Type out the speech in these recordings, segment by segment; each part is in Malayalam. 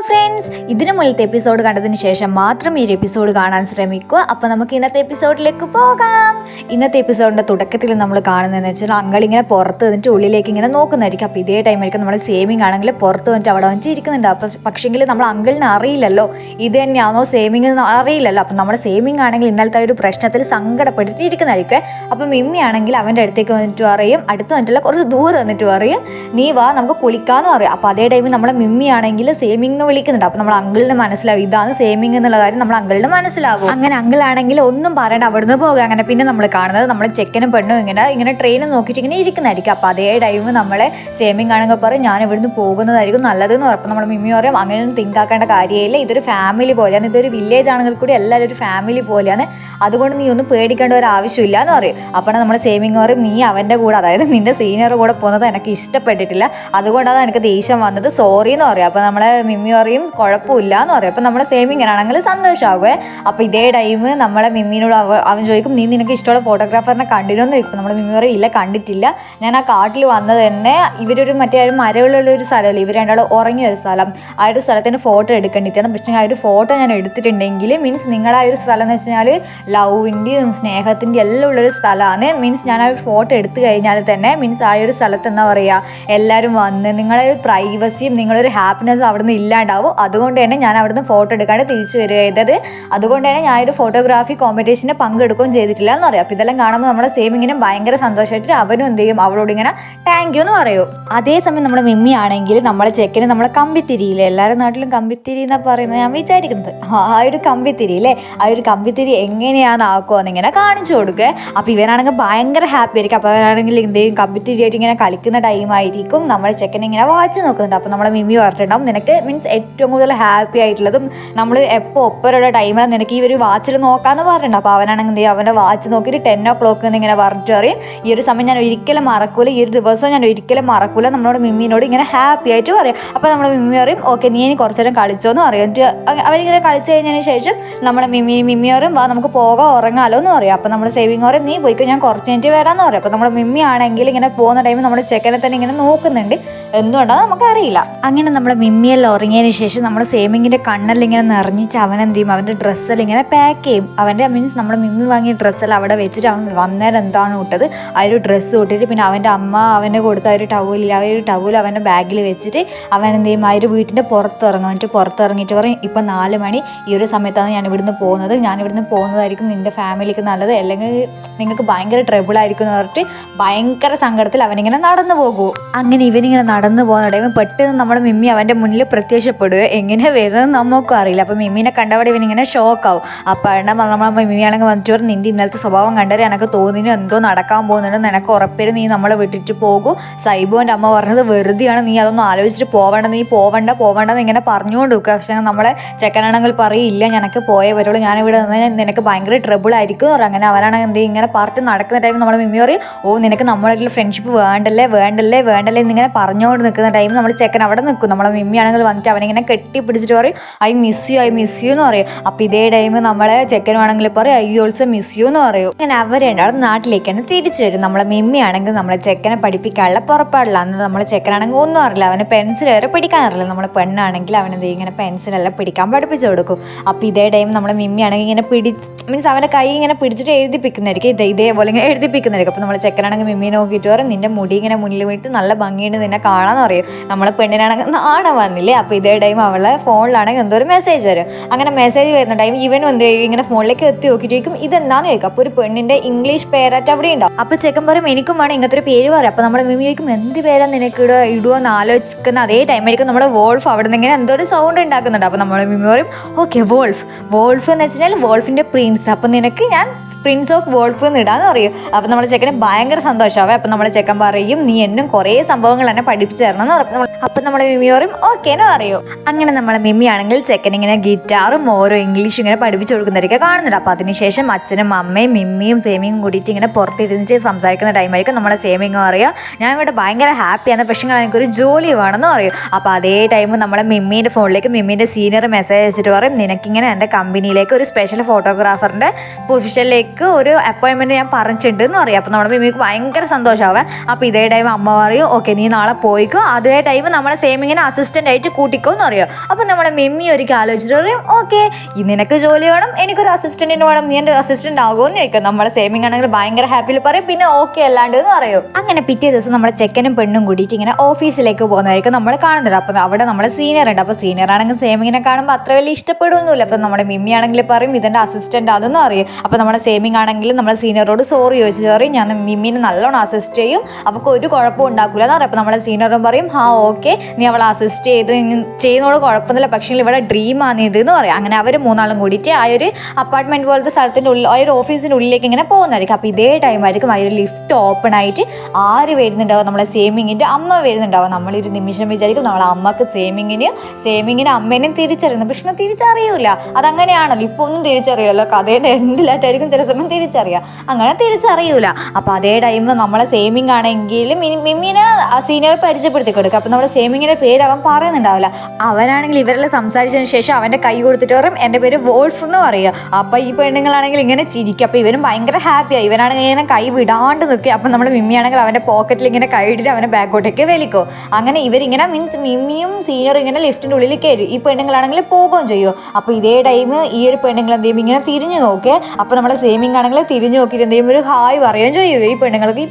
ഫ്രണ്ട്സ്, ഇതിനു മുന്നത്തെ എപ്പിസോഡ് കണ്ടതിന് ശേഷം മാത്രം ഈ ഒരു എപ്പിസോഡ് കാണാൻ ശ്രമിക്കുക. അപ്പോൾ നമുക്ക് ഇന്നത്തെ എപ്പിസോഡിലേക്ക് പോകാം. ഇന്നത്തെ എപ്പിസോഡിൻ്റെ തുടക്കത്തിൽ നമ്മൾ കാണുന്നതെന്ന് വെച്ചാൽ അങ്കിൾ ഇങ്ങനെ പുറത്ത് നിന്നിട്ട് ഉള്ളിലേക്ക് ഇങ്ങനെ നോക്കുന്നതായിരിക്കും. അപ്പോൾ ഇതേ ടൈമായിരിക്കും നമ്മൾ സേമിങ് ആണെങ്കിൽ പുറത്ത് വന്നിട്ട് അവിടെ വന്നിട്ട് ഇരിക്കുന്നുണ്ട്. അപ്പോൾ പക്ഷേങ്കിൽ നമ്മൾ അങ്കിളിന് അറിയില്ലല്ലോ ഇത് തന്നെയാണോ സേമിങ് എന്ന് അറിയില്ലല്ലോ. അപ്പം നമ്മൾ സേമിങ് ആണെങ്കിൽ ഇന്നലത്തെ ഒരു പ്രശ്നത്തിൽ സങ്കടപ്പെട്ടിട്ട് ഇരിക്കുന്നതായിരിക്കും. അപ്പം മിമ്മി ആണെങ്കിൽ അവൻ്റെ അടുത്തേക്ക് വന്നിട്ട് പറയും, അടുത്ത് വന്നിട്ടുള്ള കുറച്ച് ദൂരം വന്നിട്ട് പറയും, നീ വാ നമുക്ക് കുളിക്കാമെന്ന് പറയും. അപ്പോൾ അതേ ടൈമിൽ നമ്മളെ മിമ്മി ആണെങ്കിൽ സേമിങ് എന്ന് വിളിക്കുന്നുണ്ട്. അപ്പോൾ നമ്മൾ അങ്കിളിന് മനസ്സിലാവും ഇതാണ് സേമിങ് എന്നുള്ള കാര്യം നമ്മൾ അങ്കിളിന് മനസ്സിലാവും. അങ്ങനെ അങ്കിളാണെങ്കിൽ ഒന്നും പറയണ്ട അവിടുന്ന് പോകുക. അങ്ങനെ പിന്നെ നമ്മൾ കാണുന്നത് നമ്മൾ ചെക്കനും പെണ്ണും ഇങ്ങനെ ട്രെയിൻ നോക്കിയിട്ട് ഇങ്ങനെ ഇരിക്കുന്നതായിരിക്കും. അപ്പോൾ അതേ ടൈം നമ്മളെ സേമിങ് ആണെങ്കിൽ പറയും ഞാൻ ഇവിടുന്ന് പോകുന്നതായിരിക്കും നല്ലതെന്ന് പറയും. അപ്പോൾ നമ്മൾ മിമ്മി പറയും അങ്ങനെയൊന്നും തിങ്ക് ആക്കേണ്ട കാര്യമില്ല, ഇതൊരു ഫാമിലി പോലെയാണ്, ഇതൊരു വില്ലേജ് ആണെങ്കിൽ കൂടി എല്ലാവരും ഒരു ഫാമിലി പോലെയാണ്, അതുകൊണ്ട് നീ ഒന്നും പേടിക്കേണ്ട ഒരു ആവശ്യമില്ല എന്ന് പറയും. അപ്പോൾ നമ്മൾ സേമിങ് പറയും നീ അവൻ്റെ കൂടെ, അതായത് നിൻ്റെ സീനിയർ കൂടെ പോകുന്നത് എനിക്ക് ഇഷ്ടപ്പെട്ടിട്ടില്ല, അതുകൊണ്ടാണ് എനിക്ക് ദേഷ്യം വന്നത്, സോറി എന്ന് പറയും. അപ്പോൾ നമ്മളെ മിമ്മി പറയും കുഴപ്പമില്ല എന്ന് പറയും. അപ്പോൾ നമ്മളെ സേമിങ്ങനാണെങ്കിൽ സന്തോഷമാകുമേ. അപ്പോൾ ഇതേ ടൈം നമ്മളെ മിമ്മിനോട് അവൻ ചോദിക്കും നീ നിനക്ക് ഇഷ്ടമുള്ള ഫോട്ടോഗ്രാഫറിനെ കണ്ടിരുന്നു ചോദിക്കും. നമ്മൾ മിമ്മി പറയും ഇല്ല കണ്ടിട്ടില്ല, ഞാൻ ആ കാട്ടിൽ വന്നത് തന്നെ ഇവരൊരു മറ്റേ മരവിലുള്ള ഒരു സ്ഥലമല്ലേ, ഇവർ രണ്ടാളും ഉറങ്ങിയ ഒരു സ്ഥലം, ആ ഒരു സ്ഥലത്തിൻ്റെ ഫോട്ടോ എടുക്കേണ്ടിയിട്ടാണ്. പക്ഷേ ആ ഒരു ഫോട്ടോ ഞാൻ എടുത്തിട്ടുണ്ടെങ്കിൽ മീൻസ് നിങ്ങളെ ആ ഒരു സ്ഥലം എന്ന് വെച്ച് കഴിഞ്ഞാൽ ലവിൻ്റെയും സ്നേഹത്തിൻ്റെയും എല്ലാം ഉള്ളൊരു സ്ഥലമാണ്. മീൻസ് ഞാൻ ആ ഒരു ഫോട്ടോ എടുത്തു കഴിഞ്ഞാൽ തന്നെ മീൻസ് ആ ഒരു സ്ഥലത്ത് എന്താ പറയുക എല്ലാവരും വന്ന് നിങ്ങളെ ഒരു പ്രൈവസിയും നിങ്ങളൊരു ഹാപ്പിനെസ്സും അവിടെ നിന്ന് ഇല്ലാണ്ടാവും, അതുകൊണ്ട് തന്നെ ഞാൻ അവിടുന്ന് ഫോട്ടോ എടുക്കാണ്ട് തിരിച്ചു വരിക ചെയ്തത്, അതുകൊണ്ട് തന്നെ ഞാൻ ഒരു ഫോട്ടോഗ്രാഫി കോമ്പറ്റീഷന് പങ്കെടുക്കുകയും ചെയ്തിട്ടില്ല എന്ന് പറയും. അപ്പോൾ ഇതെല്ലാം കാണുമ്പോൾ നമ്മുടെ സേമിങ്ങിനും ഭയങ്കര സന്തോഷമായിട്ട് അവനും എന്ത് ചെയ്യും അവളോട് ഇങ്ങനെ താങ്ക് യു എന്ന് പറയും. അതേസമയം നമ്മുടെ മിമ്മി ആണെങ്കിൽ നമ്മളെ ചെക്കന് നമ്മളെ കമ്പിത്തിരിയില്ലേ, എല്ലാവരും നാട്ടിലും കമ്പിത്തിരി എന്നാണ് പറയുന്നത് ഞാൻ വിചാരിക്കുന്നത്, ആ ഒരു കമ്പിത്തിരിയില്ലേ, ആ ഒരു കമ്പിത്തിരി എങ്ങനെയാണ് ആക്കുമെന്ന് ഇങ്ങനെ കാണിച്ചു കൊടുക്കുക. അപ്പോൾ ഇവനാണെങ്കിൽ ഭയങ്കര ഹാപ്പി ആയിരിക്കും. അപ്പോൾ അവനാണെങ്കിൽ എന്ത് ചെയ്യും കമ്പിത്തിരിയായിട്ട് ഇങ്ങനെ കളിക്കുന്ന ടൈമായിരിക്കും നമ്മൾ ചെക്കനെ ഇങ്ങനെ വാച്ച് നോക്കുന്നുണ്ട്. അപ്പോൾ നമ്മളെ മിമ്മി പറഞ്ഞിട്ടുണ്ടാവും നിനക്ക് മീൻസ് ഏറ്റവും കൂടുതൽ ഹാപ്പി ആയിട്ടുള്ളതും നമ്മൾ എപ്പോൾ ഒപ്പരുള്ള ടൈമിലാണ് നിനക്ക് ഈ ഒരു വാച്ചിൽ നോക്കാമെന്ന് പറഞ്ഞിട്ടുണ്ട്. അപ്പോൾ അവനാണെങ്കിൽ എന്ത് ചെയ്യും അവൻ്റെ വാച്ച് നോക്കിയിട്ട് 10 o'clock എന്ന് ഇങ്ങനെ പറഞ്ഞിട്ട് പറയും ഈ ഒരു സമയം ഞാൻ ഒരിക്കലും മറക്കൂല, ഈ ഒരു ദിവസം ഞാൻ ഒരിക്കലും മറക്കൂല, നമ്മളോട് മിമ്മിനോട് ഇങ്ങനെ ഹാപ്പി ആയിട്ട് പറയും. അപ്പോൾ നമ്മൾ മിമ്മി പറയും ഓക്കെ നീ ഇനി കുറച്ചു നേരം കളിച്ചോന്ന് പറയും. അവരിങ്ങനെ കളിച്ച് കഴിഞ്ഞതിന് ശേഷം നമ്മളെ മിമ്മി പറയും വാ നമുക്ക് പോകാം ഉറങ്ങാലോ എന്ന് പറയും. അപ്പോൾ നമ്മൾ സേവിങ് പറയും നീ പോയിക്കോ ഞാൻ കുറച്ച് മിനിറ്റ് വരാമെന്ന് പറയും. അപ്പോൾ നമ്മുടെ മിമ്മി ആണെങ്കിൽ ഇങ്ങനെ പോകുന്ന ടൈമിൽ നമ്മുടെ ചെക്കനെ തന്നെ ഇങ്ങനെ നോക്കുന്നുണ്ട്, എന്തുകൊണ്ടാണ് നമുക്കറിയില്ല. അങ്ങനെ നമ്മളെ മിമ്മിയെല്ലാം ഉറങ്ങിയതിന് ശേഷം നമ്മൾ സേമിങ്ങിൻ്റെ കണ്ണെല്ലാം ഇങ്ങനെ നിറഞ്ഞിട്ട് അവൻ എന്ത് ചെയ്യും അവൻ്റെ ഡ്രസ്സെല്ലാം ഇങ്ങനെ പാക്ക് ചെയ്യും. അവൻ്റെ മീൻസ് നമ്മൾ മിമ്മി വാങ്ങിയ ഡ്രസ്സെല്ലാം അവിടെ വെച്ചിട്ട് അവൻ വന്നേരം എന്താണ് ഇട്ടത് ആ ഒരു ഡ്രസ്സ് ഇട്ടിട്ട് പിന്നെ അവൻ്റെ അമ്മ അവന് കൊടുത്ത ആ ഒരു ടവലില്ല ആ ഒരു ടവൽ അവൻ്റെ ബാഗിൽ വെച്ചിട്ട് അവൻ എന്ത് ചെയ്യും ആ ഒരു വീട്ടിൻ്റെ പുറത്തിറങ്ങും. എന്നിട്ട് പുറത്തിറങ്ങിയിട്ട് പറയും ഇപ്പം 4 മണി ഈ ഒരു സമയത്താണ് ഞാൻ ഇവിടുന്ന് പോകുന്നത്, ഞാൻ ഇവിടുന്ന് പോകുന്നതായിരിക്കും നിൻ്റെ ഫാമിലിക്ക് നല്ലത്, അല്ലെങ്കിൽ നിങ്ങൾക്ക് ഭയങ്കര ട്രബിളായിരിക്കും എന്ന് പറഞ്ഞിട്ട് ഭയങ്കര സങ്കടത്തിൽ അവനിങ്ങനെ നടന്നു പോകൂ. അങ്ങനെ ഇവനിങ്ങനെ നടന്നു പോകുന്ന ടൈം പെട്ടെന്ന് നമ്മളെ മിമ്മി അവൻ്റെ മുന്നിൽ പ്രത്യക്ഷപ്പെടുകയോ എങ്ങനെ വരുന്നത് നമുക്കും അറിയില്ല. അപ്പോൾ മിമ്മിനെ കണ്ടവിടെ ഇവനിങ്ങനെ ഷോക്കാവും. അപ്പോൾ നമ്മളെ മിമ്മിയാണെങ്കിൽ വന്നിട്ട് പറയും നിൻ്റെ ഇന്നലത്തെ സ്വഭാവം കണ്ടത് എനിക്ക് തോന്നിന് എന്തോ നടക്കാൻ പോകുന്നുണ്ട്, നിനക്ക് ഉറപ്പേരും നീ നമ്മളെ വിട്ടിട്ട് പോകൂ, സൈബുവിൻ്റെ അമ്മ പറഞ്ഞത് വെറുതെയാണ്, നീ അതൊന്നും ആലോചിച്ചിട്ട് പോവേണ്ട, നീ പോവേണ്ടെന്ന് ഇങ്ങനെ പറഞ്ഞുകൊണ്ട് വെക്കുക. പക്ഷേ നമ്മളെ ചെക്കനാണെങ്കിൽ പറയില്ല ഞനക്ക് പോയേ പറ്റുള്ളൂ, ഞാനിവിടെ നിന്ന് നിനക്ക് ഭയങ്കര ട്രബിൾ ആയിരിക്കും എന്ന് പറയും. അങ്ങനെ അവനാണെങ്കിൽ എന്ത് ഇങ്ങനെ പാർട്ടി നടക്കുന്ന ടൈം നമ്മളെ മിമ്മി പറയും ഓ നിനക്ക് നമ്മളായിട്ടുള്ള ഫ്രണ്ട്ഷിപ്പ് വേണ്ടല്ലേ എന്നിങ്ങനെ പറഞ്ഞുകൊണ്ട് നിൽക്കുന്ന ടൈം നമ്മൾ ചെക്കൻ അവിടെ നിൽക്കും. നമ്മളെ മിമ്മിയാണെങ്കിൽ വന്നിട്ട് അവനിങ്ങനെ കെട്ടിപ്പിടിച്ചിട്ട് പറയും ഐ മിസ് യു എന്ന് പറയും. അപ്പോൾ ഇതേ ടൈം നമ്മളെ ചെക്കനുമാണെങ്കിൽ പറയും ഐ ഓൾസോ മിസ് യു എന്ന് പറയും. അങ്ങനെ അവർ രണ്ടാളും നാട്ടിലേക്കാണ് തിരിച്ചു വരും. നമ്മളെ മിമ്മി ആണെങ്കിൽ നമ്മളെ ചെക്കനെ പഠിപ്പിക്കാനുള്ള പുറപ്പാടില്ല. അന്ന് നമ്മളെ ചെക്കനാണെങ്കിൽ ഒന്നും അറിയില്ല, അവന് പെൻസിൽ വരെ പിടിക്കാൻ അറിയില്ല. നമ്മളെ പെണ്ണാണെങ്കിൽ അവനെന്ത് ഇങ്ങനെ പെൻസിലെല്ലാം പിടിക്കാൻ പഠിപ്പിച്ചു കൊടുക്കും. അപ്പോൾ ഇതേ ടൈം നമ്മളെ മിമ്മി ആണെങ്കിൽ ഇങ്ങനെ മീൻസ് അവൻ്റെ കൈ ഇങ്ങനെ പിടിച്ചിട്ട് എഴുതിപ്പിക്കുന്നതായിരിക്കും, ഇതേപോലെ ഇങ്ങനെ എഴുതിപ്പിക്കുന്നതായിരിക്കും. അപ്പോൾ നമ്മളെ ചെക്കനാണെങ്കിൽ മിമ്മി നോക്കിയിട്ട് പറയും നിൻ്റെ മുടി ഇങ്ങനെ മുന്നിൽ വിട്ട് നല്ല ഭംഗിയുണ്ട് നിന്നെ കാണാമെന്ന് പറയും. നമ്മളെ പെണ്ണിനാണെങ്കിൽ നാണം വന്നില്ലേ. അപ്പോൾ ഇതേ ടൈം അവളെ ഫോണിലാണെങ്കിൽ എന്തോ ഒരു മെസ്സേജ് വരും. അങ്ങനെ മെസ്സേജ് വരുന്ന ടൈം ഇവനും എന്ത് ചെയ്യും ഇങ്ങനെ ഫോണിലേക്ക് എത്തി നോക്കിയിട്ട് ചോദിക്കും ഇതെന്താന്ന് ചോദിക്കും. അപ്പോൾ ഒരു പെണ്ണിൻ്റെ ഇംഗ്ലീഷ് പേരായിട്ട് അവിടെ ഉണ്ടാവും. അപ്പോൾ ചെക്കൻ പറയും എനിക്കും വേണം ഇങ്ങനത്തെ ഒരു പേര് പറയും. അപ്പോൾ നമ്മളെ മിമ്മി ചോദിക്കും എന്ത് പേരാണ് നിനക്ക് ഇടുവെന്ന് ആലോചിക്കുന്ന അതേ ടൈമായിരിക്കും നമ്മളെ വോൾഫ് അവിടെ നിന്ന് ഇങ്ങനെ എന്തോ ഒരു സൗണ്ട് ഉണ്ടാക്കുന്നുണ്ട്. അപ്പോൾ നമ്മളെ മിമ്മി പറയും ഓക്കെ വോൾഫ് എന്ന് വെച്ച് കഴിഞ്ഞാൽ വോൾഫിൻ്റെ പ്രിൻസ്, അപ്പം നിനക്ക് ഞാൻ പ്രിൻസ് ഓഫ് വോൾഫ് എന്ന് ഇടാന്ന് പറയും. അപ്പോൾ നമ്മളെ ചെക്കന് ഭയങ്കര സന്തോഷമാവേ. അപ്പോൾ നമ്മളെ ചെക്കൻ പറയും നീ എന്നും കുറേ സംഭവങ്ങൾ എന്നെ പഠിപ്പിച്ചു തരണം എന്ന് പറയും. അപ്പം നമ്മളെ മിമ്മി പറയും ഓക്കെ എന്ന് പറയും. അങ്ങനെ നമ്മളെ മിമ്മി ആണെങ്കിൽ ചെക്കൻ ഇങ്ങനെ ഗിറ്റാറും ഓരോ ഇംഗ്ലീഷും ഇങ്ങനെ പഠിപ്പിച്ചു കൊടുക്കുന്നവരൊക്കെ കാണുന്നുണ്ട്. അപ്പോൾ അതിനുശേഷം അച്ഛനും അമ്മയും മിമ്മിയും സേമിയും കൂടിയിട്ട് ഇങ്ങനെ പുറത്തിരുന്നിട്ട് സംസാരിക്കുന്ന ടൈമായിരിക്കും നമ്മളെ സേമിങ് പറയുക ഞാൻ ഇവിടെ ഭയങ്കര ഹാപ്പിയാണ് പക്ഷേ എനിക്കൊരു ജോലി വേണമെന്ന് പറയും. അപ്പോൾ അതേ ടൈം നമ്മളെ മിമ്മീൻ്റെ ഫോണിലേക്ക് മിമ്മീൻ്റെ സീനിയർ മെസ്സേജ് അയച്ചിട്ട് പറയും നിനക്കിങ്ങനെ എൻ്റെ കമ്പനിയിലേക്ക് ഒരു സ്പെഷ്യൽ ഫോട്ടോഗ്രാഫറിൻ്റെ പൊസിഷനിലേക്ക് ഒരു അപ്പോയിൻമെൻറ്റ് ഞാൻ പറഞ്ഞിട്ടുണ്ട് എന്ന് പറയും. അപ്പോൾ നമ്മുടെ മിമ്മിക്ക് ഭയങ്കര സന്തോഷമാവേ. അപ്പോൾ ഇതേ ടൈം അമ്മ പറയും ഓക്കെ നീ നാളെ പോയിക്കോ, അതേ ടൈം നമ്മളെ സേമിങ്ങിനെ അസിസ്റ്റൻ്റ് ആയിട്ട് കൂട്ടിക്കോ എന്ന് അറിയോ. അപ്പം നമ്മളെ മെമ്മി ഒരിക്കൽ ആലോചിച്ചിട്ട് പറയും ഓക്കെ നിനക്ക് ജോലി വേണം, എനിക്കൊരു അസിസ്റ്റന്റിന് വേണം, നീ എൻ്റെ അസിസ്റ്റന്റ് ആകുമെന്ന് ചോദിക്കും. നമ്മളെ സേമിങ് ആണെങ്കിൽ ഭയങ്കര ഹാപ്പിയിൽ പറയും പിന്നെ ഓക്കെ അല്ലാണ്ട് എന്ന് പറയും. അങ്ങനെ പിറ്റേ ദിവസം നമ്മളെ ചെക്കനും പെണ്ണും കൂടിയിട്ട് ഇങ്ങനെ ഓഫീസിലേക്ക് പോകുന്നതായിരിക്കും നമ്മൾ കാണുന്നത്. അപ്പം അവിടെ നമ്മളെ സീനിയർ ഉണ്ട്. അപ്പോൾ സീനിയർ ആണെങ്കിൽ സേമിങ്ങിനെ കാണുമ്പോൾ അത്ര വലിയ ഇഷ്ടപ്പെടുന്നില്ല. അപ്പം നമ്മുടെ മിമ്മി ആണെങ്കിൽ പറയും ഇതെൻ്റെ അസിസ്റ്റന്റ് അതെന്ന് അറിയും. അപ്പോൾ നമ്മളെ സേമിങ് ആണെങ്കിൽ നമ്മളെ സീനിയറോട് സോറി ചോദിച്ചു പറയും ഞാൻ മിമ്മിനെ നല്ലോണം അസിസ്റ്റ് ചെയ്യും, അവൾക്ക് ഒരു കുഴപ്പവും ഉണ്ടാക്കില്ല എന്ന് പറയും. അപ്പോൾ നമ്മളെ സീനിയറും പറയും ഓക്കെ നീ അവളെ അസിസ്റ്റ് ചെയ്ത് ചെയ്യുന്നതോട് കുഴപ്പമൊന്നുമില്ല, പക്ഷേ ഇവിടെ ഡ്രീമാണ് ഇത് എന്ന് പറയും. അങ്ങനെ അവർ മൂന്നാളും കൂടിയിട്ട് ആ ഒരു അപ്പാർട്ട്മെന്റ് പോലത്തെ സ്ഥലത്തിൻ്റെ ഉള്ളിൽ ആ ഒരു ഓഫീസിൻ്റെ ഉള്ളിലേക്ക് ഇങ്ങനെ പോകുന്നതായിരിക്കും. അപ്പോൾ ഇതേ ടൈം ആയിരിക്കും ആ ഒരു ലിഫ്റ്റ് ഓപ്പൺ ആയിട്ട് ആര് വരുന്നുണ്ടാവും, നമ്മളെ സേമിങ്ങിൻ്റെ അമ്മ വരുന്നുണ്ടാവും. നമ്മളൊരു നിമിഷം വിചാരിക്കും നമ്മളെ അമ്മക്ക് സേമിങ്ങിന് അമ്മേനെയും തിരിച്ചറിയുന്നു, പക്ഷെ തിരിച്ചറിയൂല. അതങ്ങനെയാണല്ലോ, ഇപ്പോൾ ഒന്നും തിരിച്ചറിയില്ലല്ലോ, കഥയുടെ എൻഡിലായിട്ടായിരിക്കും ചില സമയം തിരിച്ചറിയുക, അങ്ങനെ തിരിച്ചറിയൂല. അപ്പോൾ അതേ ടൈം നമ്മളെ സേമിങ് ആണെങ്കിൽ മിമ്മിനെ സീനിയർ പരിചയപ്പെടുത്തി കൊടുക്കുക. അപ്പോൾ നമ്മുടെ സേമിങ്ങിൻ്റെ പേര് അവൻ പറയുന്നുണ്ടാവില്ല. അവനാണെങ്കിൽ ഇവരെല്ലാം സംസാരിച്ചതിന് ശേഷം അവൻ്റെ കൈ കൊടുത്തിട്ട് പറയും എൻ്റെ പേര് വോൾഫ് എന്ന് പറയുക. അപ്പോൾ ഈ പെണ്ണുങ്ങളാണെങ്കിൽ ഇങ്ങനെ ചിരിക്കും. അപ്പോൾ ഇവനും ഭയങ്കര ഹാപ്പിയായി, ഇവനാണെങ്കിൽ ഇങ്ങനെ കൈ വിടാണ്ട് നിൽക്കുക. അപ്പം നമ്മുടെ മിമ്മിയാണെങ്കിൽ അവൻ്റെ പോക്കറ്റിൽ ഇങ്ങനെ കൈ ഇട്ടിട്ട് അവനെ ബാക്കോട്ടേക്ക് വലിക്കും. അങ്ങനെ ഇവരിങ്ങനെ മിമ്മിയും സീനിയറും ഇങ്ങനെ ലിഫ്റ്റിൻ്റെ ഉള്ളിൽ കയറി, ഈ പെണ്ണുങ്ങളാണെങ്കിൽ പോകുകയും ചെയ്യും. അപ്പോൾ ഇതേ ടൈം ഈ ഒരു പെണ്ണുങ്ങൾ എന്ത് ചെയ്യും ഇങ്ങനെ തിരിഞ്ഞു നോക്കുക. അപ്പോൾ നമ്മളെ സേമിങ് ആണെങ്കിൽ തിരിഞ്ഞു നോക്കിയിട്ട് എന്ത് ചെയ്യും ഒരു ഹായ് പറയുകയും ചെയ്യും ഈ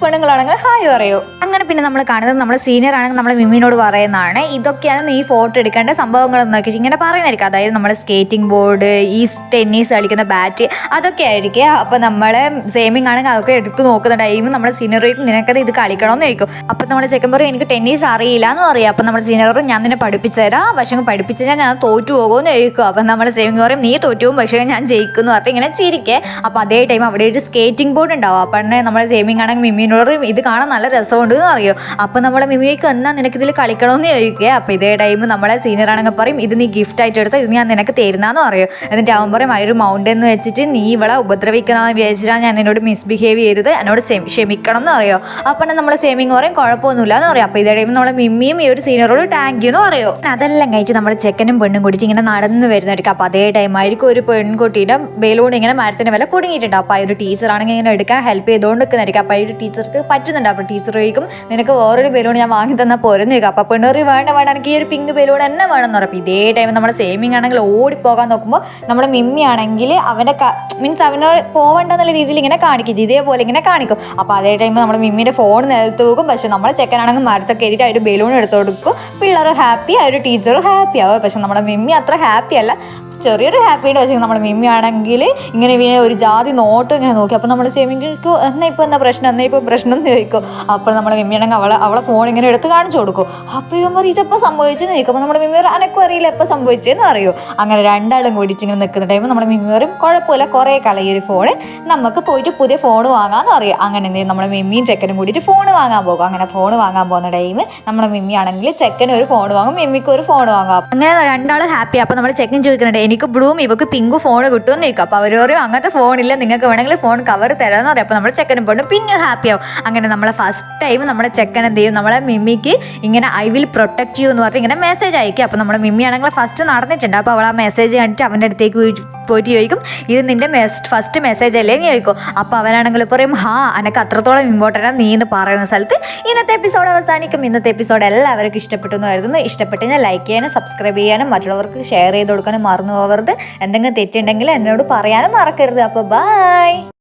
പെണ്ണുങ്ങളാണെങ്കിൽ ഹായ് പറയും. അങ്ങനെ പിന്നെ നമ്മൾ കാണുന്നത് നമ്മളെ സീനിയർ ആണെങ്കിൽ നമ്മളെ മിമ്മിനോട് പറയുന്നതാണ് ഇതൊക്കെയാണ് ഈ ഫോട്ടോ എടുക്കേണ്ട സംഭവങ്ങൾ നോക്കിയിട്ട് ഇങ്ങനെ പറയുന്നതായിരിക്കും. അതായത് നമ്മൾ സ്കേറ്റിംഗ് ബോർഡ്, ഈ ടെന്നീസ് കളിക്കുന്ന ബാറ്റ്, അതൊക്കെ ആയിരിക്കും. അപ്പോൾ നമ്മളെ സേമിങ് ആണെങ്കിൽ അതൊക്കെ എടുത്ത് നോക്കുന്ന ടൈം നമ്മളെ സീനിയറിക്കും നിനക്കത് ഇത് കളിക്കണമെന്ന് ചോദിക്കും. അപ്പോൾ നമ്മൾ ചെക്കൻ പറയും എനിക്ക് ടെന്നീസ് അറിയില്ല എന്ന് പറയും. അപ്പോൾ നമ്മൾ സീനിയർ പറയും ഞാൻ നിന്നെ പഠിപ്പിച്ചു തരാം, പക്ഷേ പഠിപ്പിച്ചാൽ ഞാൻ തോറ്റു പോകുമെന്ന് ചോദിക്കും. അപ്പം നമ്മൾ സേമിങ് പറയും നീ തോറ്റു പോകും പക്ഷേ ഞാൻ ജയിക്കുമെന്ന് പറഞ്ഞിട്ട് ഇങ്ങനെ ചിരിക്കേ. അപ്പോൾ അതേ ടൈം അവിടെ ഒരു സ്കേറ്റിംഗ് ബോർഡ് ഉണ്ടാവും. അപ്പം നമ്മൾ സേമിങ് ആണെങ്കിൽ മിമ്മിനോട് ഇത് കാണാൻ നല്ല രസമുണ്ട് എന്ന് അറിയും. അപ്പോൾ നമ്മളെ മിമ്മിക്ക് എന്നാ നിനക്കിതിൽ കളിക്കണമെന്ന് ചോദിക്കുക. അപ്പോൾ ഇതേ ടൈം നമ്മളെ സീനിയർ ആണെങ്കിൽ പറയും ഇത് നീ ഗിഫ്റ്റ് ആയിട്ട് എടുത്തോ, ഇത് ഞാൻ നിനക്ക് തരുന്നതെന്ന് പറയും. എന്നിട്ട് അവൻ പറയും ആ ഒരു മൗണ്ടൻ എന്ന് വെച്ചിട്ട് നീ ഇവളെ ഉപദ്രവിക്കുന്നതെന്ന് വിചാരിച്ചിട്ടാണ് ഞാൻ നിന്നോട് മിസ്ബിഹേവ് ചെയ്തത്, എന്നോട് ക്ഷമിക്കണം എന്ന് പറയോ. അപ്പം നമ്മളെ സേമിങ് പറയും കുഴപ്പമൊന്നുമില്ല എന്ന് പറയും. അപ്പോൾ ഇതേ ടൈം നമ്മളെ മിമ്മിയും ഈ ഒരു സീനിയറോട് താങ്ക് യു എന്ന് പറയോ. അതെല്ലാം കഴിച്ച് നമ്മൾ ചെക്കനും പെണ്ണും കൂടിയിട്ട് ഇങ്ങനെ നടന്ന് വരുന്നതായിരിക്കും. അപ്പോൾ അതേ ടൈം ആയിരിക്കും ഒരു പെൺകുട്ടീൻ്റെ ബലൂൺ ഇങ്ങനെ മരത്തിൻ്റെ വില കുടുങ്ങിയിട്ടുണ്ട്. അപ്പോൾ ആ ഒരു ടീച്ചറാണെങ്കിൽ ഇങ്ങനെ എടുക്കാൻ ഹെൽപ്പ് ചെയ്തുകൊണ്ട് നിൽക്കുന്നതായിരിക്കും. അപ്പോൾ ആ ഒരു ടീച്ചർക്ക് പറ്റുന്നുണ്ട്. അപ്പോൾ ടീച്ചർ ചോദിക്കും നിനക്ക് വേറൊരു ബലൂൺ ഞാൻ വാങ്ങി തന്നാൽ പോരെന്ന് ചോദിക്കും. അപ്പോൾ പെണ്ണൂറി വേണ്ട എനിക്ക് ഈ ഒരു പിങ്ക് ബലൂൺ തന്നെ വേണമെന്ന് പറയും. അപ്പോൾ ഇതേ ടൈം നമ്മളെ സേമിങ് ആണെങ്കിൽ ഓടിപ്പോകാൻ നോക്കുമ്പോൾ നമ്മളെ മിമ്മി ആണെങ്കിൽ അവൻ്റെ മീൻസ് അവനോട് പോകണ്ടെന്നുള്ള രീതിയിൽ ഇങ്ങനെ കാണിക്കും, ഇതേപോലെ ഇങ്ങനെ കാണിക്കും. അപ്പോൾ അതേ ടൈം നമ്മൾ മിമ്മിൻ്റെ ഫോൺ നിലത്ത് പോകും. പക്ഷേ നമ്മളെ ചെക്കനാണെങ്കിൽ മരത്തൊക്കെ കയറിയിട്ട് ആ ഒരു ബലൂൺ എടുത്ത് കൊടുക്കും. പിള്ളേർ ഹാപ്പി, ആ ഒരു ടീച്ചറും ഹാപ്പി ആവും. പക്ഷെ നമ്മളെ മിമ്മി അത്ര ഹാപ്പി അല്ല, ചെറിയൊരു ഹാപ്പിയുടെ പക്ഷേ നമ്മളെ മിമ്മി ആണെങ്കിൽ ഇങ്ങനെ ഒരു ജാതി നോട്ടം ഇങ്ങനെ നോക്കി. അപ്പോൾ നമ്മൾ സേമിക്ക് എന്നാ പ്രശ്നം എന്ന് ചോദിക്കും. അപ്പോൾ നമ്മളെ മിമ്മി ആണെങ്കിൽ അവളെ ഫോൺ ഇങ്ങനെ എടുത്ത് കാണിച്ചു കൊടുക്കും. അപ്പോൾ ഇവൻ പറയും ഇതെപ്പോൾ സംഭവിച്ചെന്ന് ചോദിക്കും. അപ്പോൾ നമ്മുടെ മിമ്മി അനക്കും അറിയില്ല എപ്പോൾ സംഭവിച്ചതെന്ന് അറിയോ. അങ്ങനെ രണ്ടാളും കൂടിച്ച് ഇങ്ങനെ നിൽക്കുന്ന ടൈം നമ്മുടെ മിമ്മി പറയും കുഴപ്പമില്ല കുറേ കാലം ഈ ഒരു ഫോൺ നമുക്ക് പോയിട്ട് പുതിയ ഫോൺ വാങ്ങാമെന്ന് അറിയാം. അങ്ങനെ എന്ത് ചെയ്യും നമ്മളെ മിമ്മിയും ചെക്കനും കൂടിയിട്ട് ഫോൺ വാങ്ങാൻ പോകും. അങ്ങനെ ഫോൺ വാങ്ങാൻ പോകുന്ന ടൈം നമ്മളെ മിമ്മി ആണെങ്കിൽ ചെക്കനും ഒരു ഫോൺ വാങ്ങും, മിമ്മിക്ക് ഒരു ഫോൺ വാങ്ങാം. അങ്ങനെ രണ്ടാളും ഹാപ്പി. അപ്പോൾ നമ്മൾ ചെക്കൻ ചോദിക്കുന്നുണ്ട് എനിക്ക് ബ്ലൂം ഇവക്ക് പിങ്ക് ഫോൺ കിട്ടുമെന്ന് ചോദിക്കും. അപ്പോൾ അവർ പറയും അങ്ങനത്തെ ഫോണില്ല, നിങ്ങൾക്ക് വേണമെങ്കിൽ ഫോൺ കവർ തരാമെന്ന് പറയും. അപ്പോൾ നമ്മൾ ചെക്കനും പെണ്ണും പിന്നെ ഹാപ്പിയാവും. അങ്ങനെ നമ്മളെ ഫസ്റ്റ് ടൈം നമ്മളെ ചെക്കൻ എന്ത് ചെയ്യും നമ്മളെ മിമ്മിക്ക് ഇങ്ങനെ ഐ വിൽ പ്രൊട്ടക്ട് യു എന്ന് പറഞ്ഞിട്ട് ഇങ്ങനെ മെസ്സേജ് അയക്കും. അപ്പോൾ നമ്മുടെ മിമ്മി ആണെങ്കിൽ ഫസ്റ്റ് നടന്നിട്ടുണ്ട്. അപ്പോൾ അവൾ ആ മെസ്സേജ് കണ്ടിട്ട് അവൻ്റെ അടുത്തേക്ക് പോയിട്ട് ചോദിക്കും ഇത് നിൻ്റെ ഫസ്റ്റ് മെസ്സേജ് അല്ലേ എന്ന് ചോദിക്കും. അപ്പോൾ അവനാണെങ്കിൽ പറയും എനിക്ക് അത്രത്തോളം ഇമ്പോർട്ടൻ്റ് നീ എന്ന് പറയുന്ന സ്ഥലത്ത് ഇന്നത്തെ എപ്പിസോഡ് അവസാനിക്കും. ഇന്നത്തെ എപ്പിസോഡ് എല്ലാവർക്കും ഇഷ്ടപ്പെട്ടു എന്ന് കരുതുന്നു. ഇഷ്ടപ്പെട്ട് കഴിഞ്ഞാൽ ലൈക്ക് ചെയ്യാനും സബ്സ്ക്രൈബ് ചെയ്യാനും മറ്റുള്ളവർക്ക് ഷെയർ ചെയ്ത് കൊടുക്കാനും മറന്നു പോകരുത്. എന്തെങ്കിലും തെറ്റുണ്ടെങ്കിൽ എന്നോട് പറയാനും മറക്കരുത്. അപ്പോൾ ബൈ.